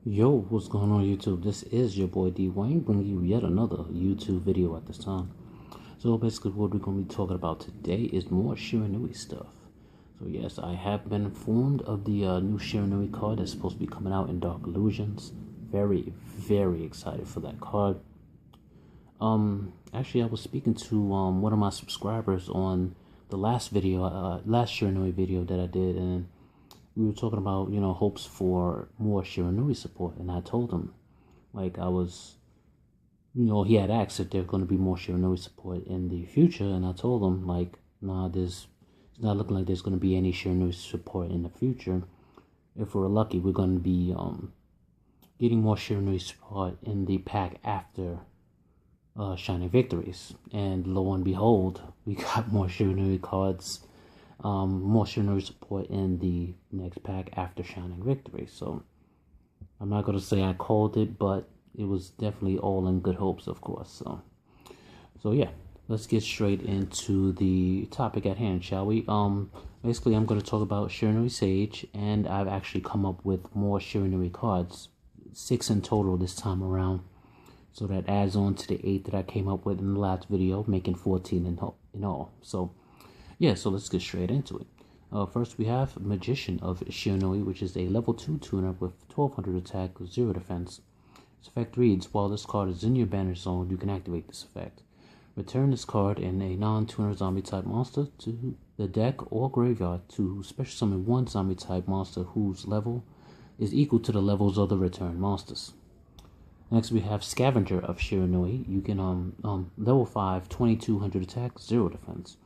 Yo, what's going on YouTube? This is your boy D Wayne bringing you yet another YouTube video at this time. So basically what we're going to be talking about today is more Shiranui stuff. So yes, I have been informed of the new Shiranui card that's supposed to be coming out in Dark Illusions. Very excited for that card. Actually I was speaking to one of my subscribers on the last video, last Shiranui video that I did, and we were talking about, hopes for more Shiranui support, and I told him, he had asked if there's going to be more Shiranui support in the future, and I told him, nah, it's not looking like there's going to be any Shiranui support in the future. If we're lucky, we're going to be getting more Shiranui support in the pack after Shining Victories, and lo and behold, we got more Shiranui cards. More Shiranui support in the next pack after Shining Victory. So I'm not gonna say I called it, but it was definitely all in good hopes, of course. So yeah, let's get straight into the topic at hand, shall we? Basically I'm gonna talk about Shiranui Sage, and I've actually come up with more Shiranui cards, 6 in total this time around. So that adds on to the 8 that I came up with in the last video, making 14 in all. So yeah, so let's get straight into it. First, we have Magician of Shiranui, which is a level 2 tuner with 1200 attack, 0 defense. This effect reads, while this card is in your banner zone, you can activate this effect. Return this card in a non-tuner zombie type monster to the deck or graveyard to special summon one zombie type monster whose level is equal to the levels of the returned monsters. Next, we have Scavenger of Shiranui. You can level 5, 2200 attack, 0 defense.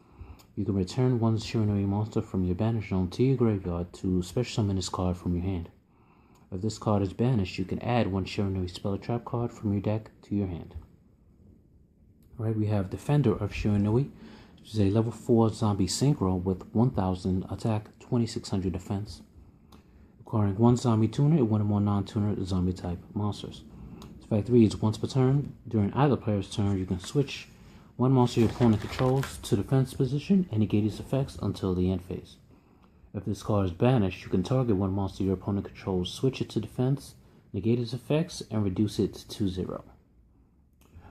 You can return one Shiranui monster from your banish zone to your graveyard to special summon this card from your hand. If this card is banished, you can add one Shiranui spell trap card from your deck to your hand. Alright, we have Defender of Shiranui, which is a level 4 zombie synchro with 1000 attack, 2600 defense, requiring one zombie tuner and one more non-tuner zombie type monsters. This effect reads, once per turn, during either player's turn, you can switch one monster your opponent controls to defense position and negate its effects until the end phase. If this card is banished, you can target one monster your opponent controls, switch it to defense, negate its effects, and reduce it to 0.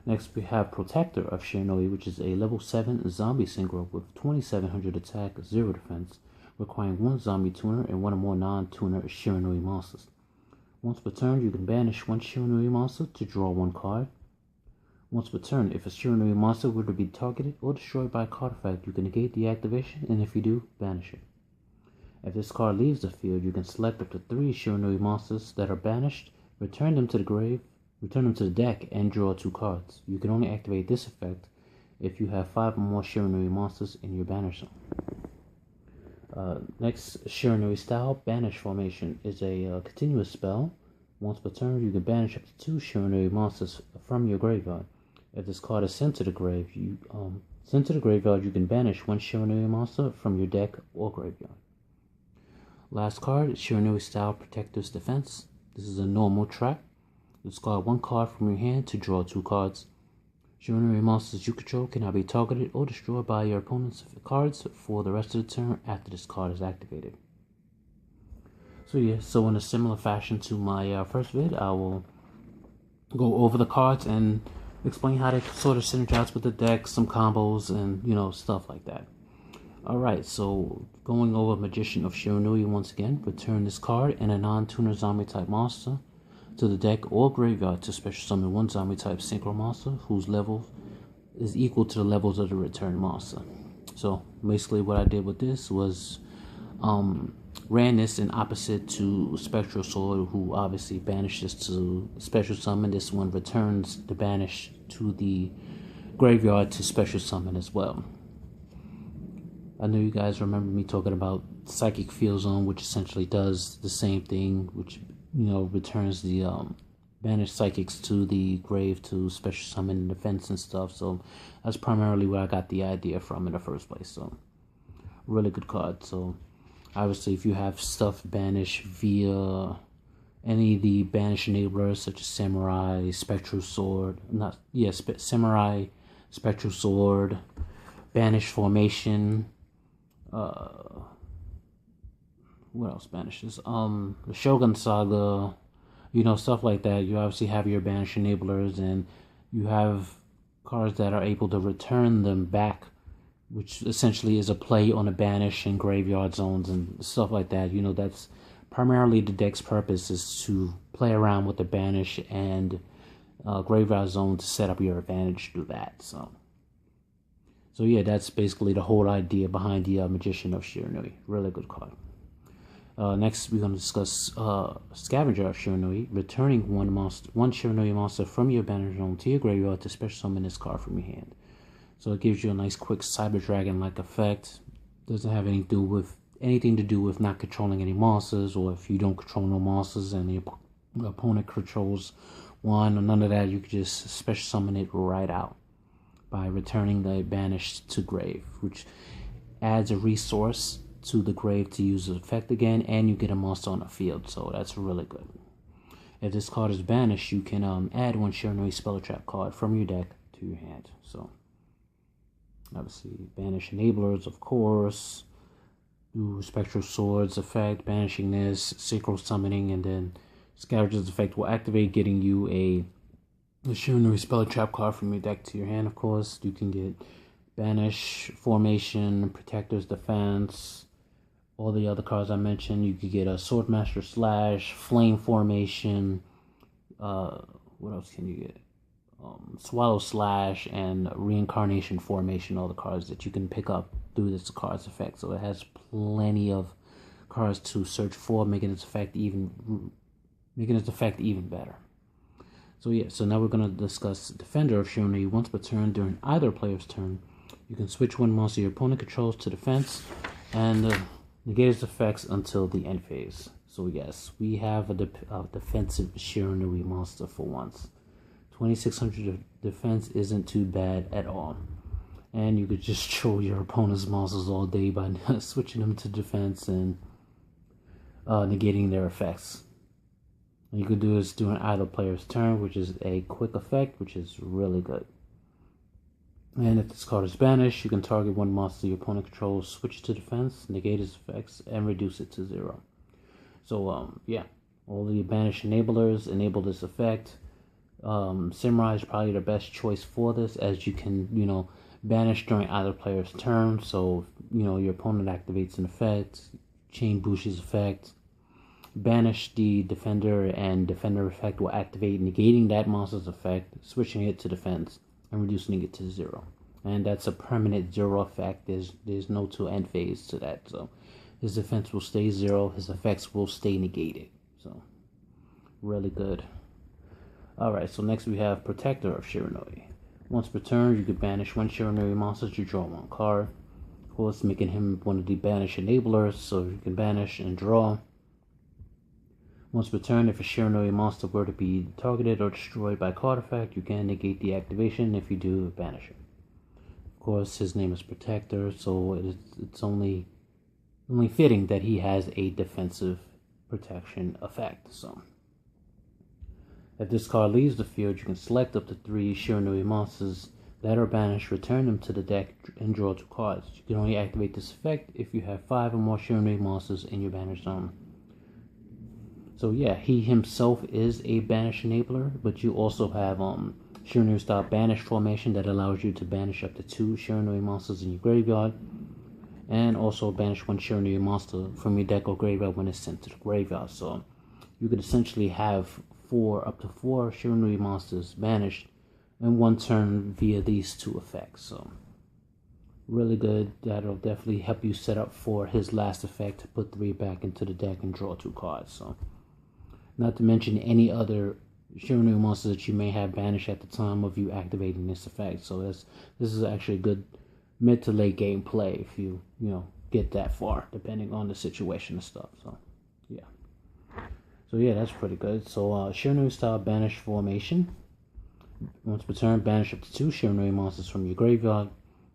Next, we have Protector of Shiranui, which is a level 7 zombie synchro with 2700 attack, 0 defense, requiring one zombie tuner and one or more non-tuner Shiranui monsters. Once per turn, you can banish one Shiranui monster to draw one card. Once per turn, if a Shiranui monster were to be targeted or destroyed by a card effect, you can negate the activation, and if you do, banish it. If this card leaves the field, you can select up to 3 Shiranui monsters that are banished, return them to the deck, and draw 2 cards. You can only activate this effect if you have 5 or more Shiranui monsters in your banish zone. Next, Shiranui style, Banish Formation, is a continuous spell. Once per turn, you can banish up to 2 Shiranui monsters from your graveyard. If this card is sent to the graveyard, you can banish one Shiranui monster from your deck or graveyard. Last card, Shiranui Style Protector's Defense. This is a normal trap. Discard one card from your hand to draw 2 cards. Shiranui monsters you control cannot be targeted or destroyed by your opponent's cards for the rest of the turn after this card is activated. So yeah, so in a similar fashion to my first vid, I will go over the cards and explain how they sort of synergize with the deck, some combos, and stuff like that. Alright, so going over Magician of Shiranui once again, return this card and a non-tuner zombie type monster to the deck or graveyard to special summon one zombie type synchro monster whose level is equal to the levels of the returned monster. So basically what I did with this was ran this in opposite to Spectral Sword, who obviously banishes to special summon. This one returns the banish to the graveyard to special summon as well. I know you guys remember me talking about Psychic Field Zone, which essentially does the same thing, which returns the banished psychics to the grave to special summon and defense and stuff. So that's primarily where I got the idea from in the first place. So really good card. So obviously, if you have stuff banished via any of the banish enablers such as Samurai, Spectral Sword, Samurai, Spectral Sword, Banish Formation, what else banishes? The Shogun Saga, stuff like that. You obviously have your banish enablers, and you have cards that are able to return them back, which essentially is a play on a banish and graveyard zones and stuff like that. That's primarily the deck's purpose, is to play around with the banish and graveyard zone to set up your advantage through that. So yeah, that's basically the whole idea behind the Magician of Shiranui. Really good card. Next, we're going to discuss Scavenger of Shiranui, returning one Shiranui monster from your banish zone to your graveyard to special summon this card from your hand. So it gives you a nice quick Cyber Dragon-like effect. Doesn't have anything to do with not controlling any monsters, or if you don't control no monsters and the opponent controls one or none of that, you can just special summon it right out by returning the banished to grave, which adds a resource to the grave to use the effect again, and you get a monster on the field, so that's really good. If this card is banished, you can add one Shiranui Spell Trap card from your deck to your hand. So obviously banish enablers, of course, do Spectral Swords effect, banishing this, Synchro Summoning, and then Scavenger's effect will activate, getting you a Shiranui Spell Trap card from your deck to your hand. Of course, you can get Banish, Formation, Protector's Defense, all the other cards I mentioned. You could get a Swordmaster Slash, Flame Formation, what else can you get? Swallow Slash, and Reincarnation Formation, all the cards that you can pick up through this card's effect. So it has plenty of cards to search for, making its effect even better. So yeah, so now we're going to discuss Defender of Shiranui. Once per turn during either player's turn, you can switch one monster your opponent controls to defense and negate its effects until the end phase. So yes, we have a defensive Shiranui monster for once. 2600 defense isn't too bad at all. And you could just troll your opponent's monsters all day by switching them to defense and negating their effects. You could do this during either player's turn, which is a quick effect, which is really good. And if this card is banished, you can target one monster your opponent controls, switch it to defense, negate its effects, and reduce it to 0. So, yeah, all the banished enablers enable this effect. Samurai is probably the best choice for this, as you can, banish during either player's turn. So, your opponent activates an effect, Chain Bush's effect, banish the defender, and defender effect will activate, negating that monster's effect, switching it to defense, and reducing it to 0. And that's a permanent 0 effect. There's no to end phase to that. So his defense will stay 0, his effects will stay negated. So really good. Alright, so next we have Protector of Shiranui. Once per turn, you can banish one Shiranui monster to draw one card. Of course, making him one of the banish enablers, so you can banish and draw. Once per turn, if a Shiranui monster were to be targeted or destroyed by card effect, you can negate the activation. If you do, banish him. Of course, his name is Protector, so it's only fitting that he has a defensive protection effect. So, if this card leaves the field, you can select up to 3 Shiranui monsters that are banished, return them to the deck, and draw 2 cards. You can only activate this effect if you have 5 or more Shiranui monsters in your banish zone. So yeah, he himself is a banish enabler, but you also have Shiranui style banish formation that allows you to banish up to 2 Shiranui monsters in your graveyard, and also banish one Shiranui monster from your deck or graveyard when it's sent to the graveyard. So you could essentially have up to 4 Shiranui monsters banished in one turn via these 2 effects. So really good. That'll definitely help you set up for his last effect to put 3 back into the deck and draw 2 cards. So, not to mention any other Shiranui monsters that you may have banished at the time of you activating this effect. So this is actually a good mid to late game play if you get that far, depending on the situation and stuff. So yeah. So yeah, that's pretty good. So Shiranui style banish formation. Once per turn, banish up to 2 Shiranui monsters from your graveyard.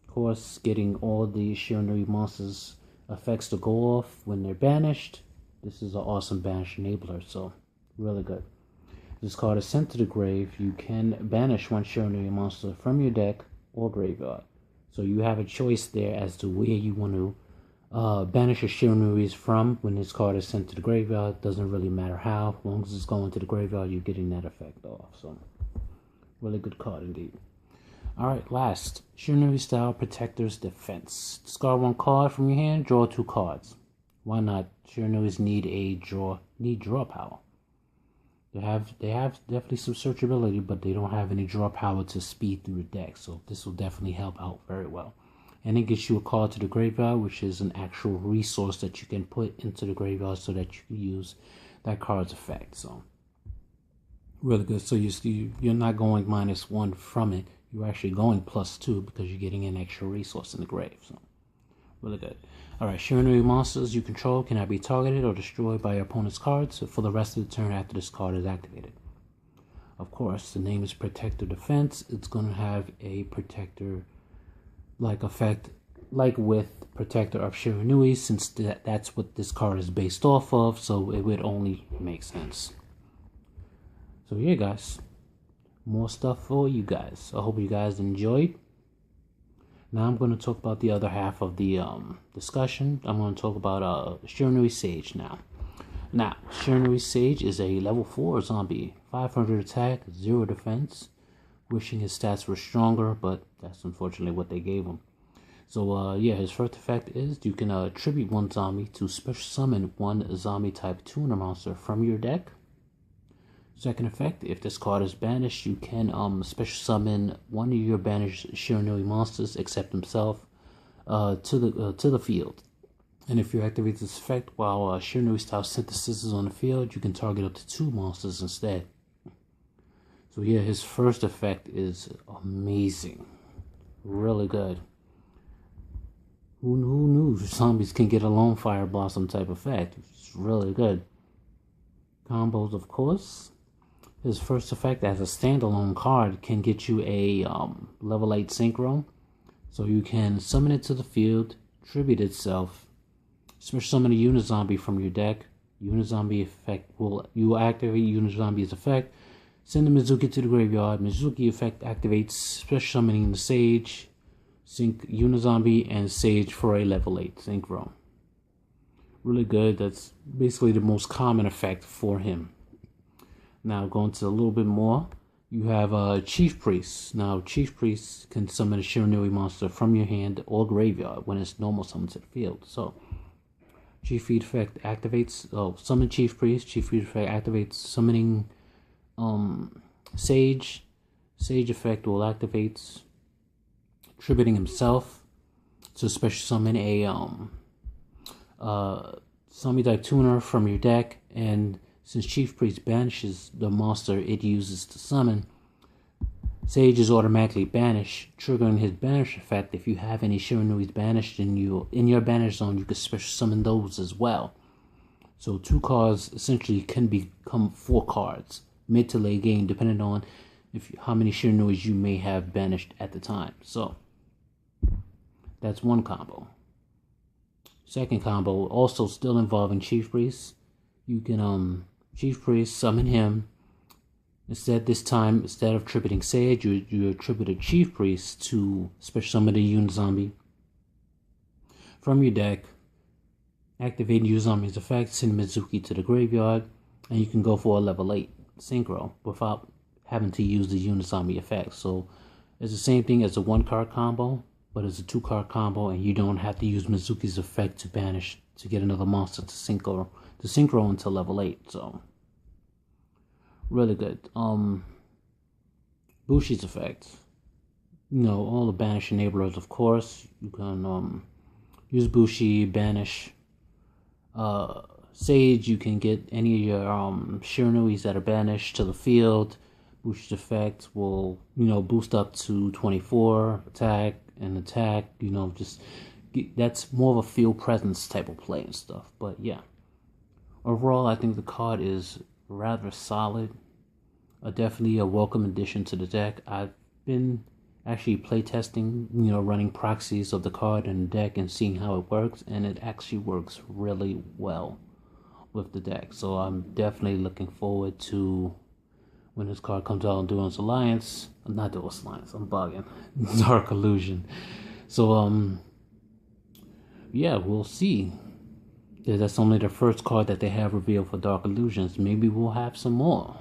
Of course, getting all the Shiranui monsters effects to go off when they're banished. This is an awesome banish enabler, so really good. This card is sent to the grave. You can banish one Shiranui monster from your deck or graveyard. So you have a choice there as to where you want to Banish a Shiranui from when this card is sent to the graveyard. Doesn't really matter how. As long as it's going to the graveyard, you're getting that effect off. So, really good card indeed. Alright, last. Shiranui style Protector's Defense. Discard 1 card from your hand, draw 2 cards. Why not? Shiranuis need draw power. They have definitely some searchability, but they don't have any draw power to speed through the deck. So this will definitely help out very well. And it gets you a card to the graveyard, which is an actual resource that you can put into the graveyard so that you can use that card's effect. So really good. So you're not going -1 from it. You're actually going +2 because you're getting an extra resource in the grave. So really good. Alright, Shiranui monsters you control cannot be targeted or destroyed by your opponent's cards for the rest of the turn after this card is activated. Of course, the name is Protector Defense. It's going to have a protector-like effect, like with Protector of Shiranui, since that's what this card is based off of, so it would only make sense. So yeah, guys, more stuff for you guys. I hope you guys enjoyed. Now I'm going to talk about the other half of the discussion. I'm going to talk about Shiranui Sage now. Now, Shiranui Sage is a level 4 zombie. 500 attack, 0 defense. Wishing his stats were stronger, but that's unfortunately what they gave him. So, yeah, his first effect is you can tribute 1 zombie to special summon 1 zombie type tuner monster from your deck. Second effect, if this card is banished, you can special summon 1 of your banished Shiranui monsters, except himself, to the field. And if you activate this effect while Shiranui style synthesis is on the field, you can target up to 2 monsters instead. So yeah, his first effect is amazing, really good. Who knew zombies can get a lone fire blossom type effect? It's really good. Combos, of course. His first effect as a standalone card can get you a level 8 synchro. So you can summon it to the field, tribute itself, special summon a Unizombie from your deck. Unizombie effect you will activate Unizombie's effect. Send the Mizuki to the graveyard. Mizuki effect activates special summoning the Sage, sync Unizombie and Sage for a level 8 synchro. Really good. That's basically the most common effect for him. Now, going to a little bit more, you have Chief Priest. Now, Chief Priest can summon a Shiranui monster from your hand or graveyard when it's normal summoned to the field. So, Chief Priest effect activates, summon Chief Priest. Chief Priest effect activates summoning Sage. Sage effect will activate tributing himself to special summon a zombie type tuner from your deck, and since Chief Priest banishes the monster it uses to summon, Sage is automatically banished, triggering his banish effect. If you have any Shiranuis banished in your banish zone, you can special summon those as well. So 2 cards essentially can become 4 cards mid to late game, depending on how many Shiranuis you may have banished at the time. So that's one combo. Second combo, also still involving Chief Priest. You can Chief Priest summon him. Instead of tributing Sage, you attribute a Chief Priest to special summon the Unizombie from your deck. Activate Unizombie's effect, send Mizuki to the graveyard, and you can go for a level 8 synchro without having to use the Unizombie effect. So it's the same thing as a 1-card combo, but it's a 2-card combo, and you don't have to use Mizuki's effect to banish to get another monster to synchro until level 8. So really good. Bushi's effect. All the banish enablers, of course. You can use Bushi, banish Sage. You can get any of your Shiranuis that are banished to the field. Bushi's effect will, boost up to 24 attack. That's more of a field presence type of play and stuff. But yeah, overall, I think the card is rather solid. Definitely a welcome addition to the deck. I've been actually playtesting, running proxies of the card in the deck and seeing how it works, and it actually works really well with the deck. So I'm definitely looking forward to when this card comes out on Duelist Alliance. Not Duelist Alliance, I'm bugging. Dark Illusion. So yeah, we'll see. That's only the first card that they have revealed for Dark Illusions. Maybe we'll have some more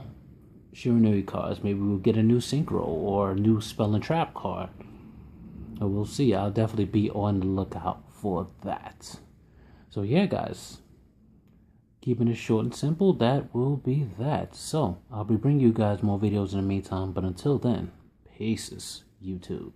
Shiranui cards. Maybe we'll get a new Synchro or a new Spell and Trap card. But we'll see. I'll definitely be on the lookout for that. So yeah, guys. Keeping it short and simple, that will be that. So, I'll be bringing you guys more videos in the meantime. But until then, peace, YouTube.